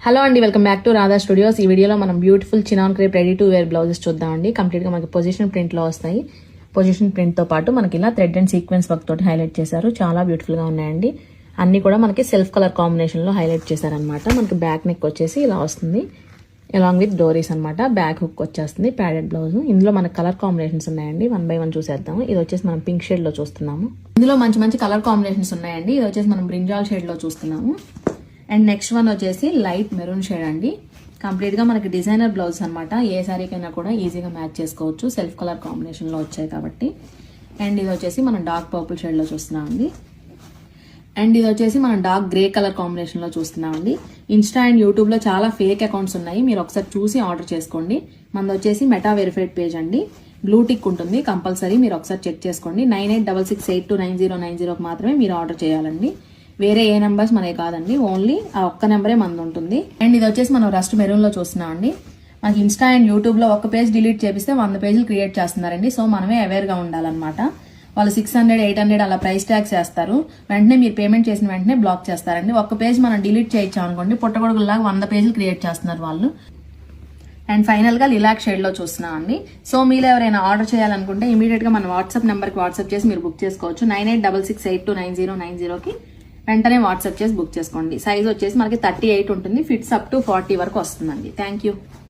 Hello అండి, welcome back to Radha studios. ఈ వీడియోలో మనం beautiful chinon crepe ready to wear blouses చూద్దామండి. కంప్లీట్గా మనకి పొజిషన్ ప్రింట్లో వస్తాయి. పొజిషన్ ప్రింట్తో పాటు మనకి ఇలా థ్రెడ్ అండ్ సీక్వెన్స్ వర్క్ తోటి హైలైట్ చేశారు. చాలా బ్యూటిఫుల్గా ఉన్నాయండి. అన్ని కూడా మనకి సెల్ఫ్ కలర్ కాంబినేషన్లో హైలైట్ చేశారనమాట. మనకి బ్యాక్ నెక్ వచ్చేసి ఇలా వస్తుంది, అలాంగ్ విత్ డోరీస్ అనమాట. బ్యాక్ హుక్ వచ్చేస్తుంది, ప్యాడెడ్ బ్లౌజ్. ఇందులో మనకి కలర్ కాంబినేషన్స్ ఉన్నాయండి. 1 by 1 చూసేద్దాము. ఇది వచ్చేసి మనం పింక్ షేడ్లో చూస్తున్నాము. ఇందులో మంచి మంచి కలర్ కాంబినేషన్స్ ఉన్నాయండి. ఇది వచ్చేసి మనం బ్రింజాల్ షేడ్లో చూస్తున్నాము. అండ్ నెక్స్ట్ వన్ వచ్చేసి లైట్ మెరూన్ షేడ్ అండి. కంప్లీట్గా మనకి డిజైనర్ బ్లౌజ్ అనమాట. ఏ శారీకైనా కూడా ఈజీగా మ్యాచ్ చేసుకోవచ్చు, సెల్ఫ్ కలర్ కాంబినేషన్లో వచ్చాయి కాబట్టి. అండ్ ఇది వచ్చేసి మనం డార్క్ పర్పుల్ షేడ్లో చూస్తున్నామండి. అండ్ ఇది వచ్చేసి మనం డార్క్ గ్రే కలర్ కాంబినేషన్లో చూస్తున్నామండి. ఇన్స్టా అండ్ యూట్యూబ్లో చాలా ఫేక్ అకౌంట్స్ ఉన్నాయి, మీరు ఒకసారి చూసి ఆర్డర్ చేసుకోండి. మనది వచ్చేసి మెటా వెరిఫైడ్ పేజ్ అండి. బ్లూ టిక్ ఉంటుంది కంపల్సరీ, మీరు ఒకసారి చెక్ చేసుకోండి. 9866829090కి మాత్రమే మీరు ఆర్డర్ చేయాలండి. వేరే ఏ నెంబర్స్ మనకి కాదండి, ఓన్లీ ఆ ఒక్క నెంబరే మనది ఉంటుంది. అండ్ ఇది వచ్చేసి మనం రస్ట్ మెరూన్లో చూస్తున్నామండి. మనకి ఇన్స్టా అండ్ యూట్యూబ్లో ఒక పేజ్ డిలీట్ చేపిస్తే 100 పేజీలు క్రియేట్ చేస్తున్నారండి. సో మనమే అవేర్గా ఉండాలన్నమాట. వాళ్ళు 600, 800 అలా ప్రైస్ ట్యాక్స్ చేస్తారు. వెంటనే మీరు పేమెంట్ చేసిన వెంటనే బ్లాక్ చేస్తారండి. ఒక్క పేజ్ మనం డిలీట్ చేయించాం అనుకోండి, పుట్టగొడుగులాగా 100 పేజీలు క్రియేట్ చేస్తున్నారు వాళ్ళు. అండ్ ఫైనల్ గా లిలాక్ షేడ్ లో చూస్తున్నాం అండి. సో మీరు ఎవరైనా ఆర్డర్ చేయాలనుకుంటే ఇమీడియట్ గా మన వాట్సాప్ నెంబర్ కి వాట్సాప్ చేసి మీరు బుక్ చేసుకోవచ్చు. 9866829090కి వెంటనే వాట్సాప్ చేసి బుక్ చేసుకోండి. సైజ్ వచ్చేసి మనకి 38 ఉంటుంది, ఫిట్స్ అప్ టు 40 వరకు వస్తుందండి. Thank you.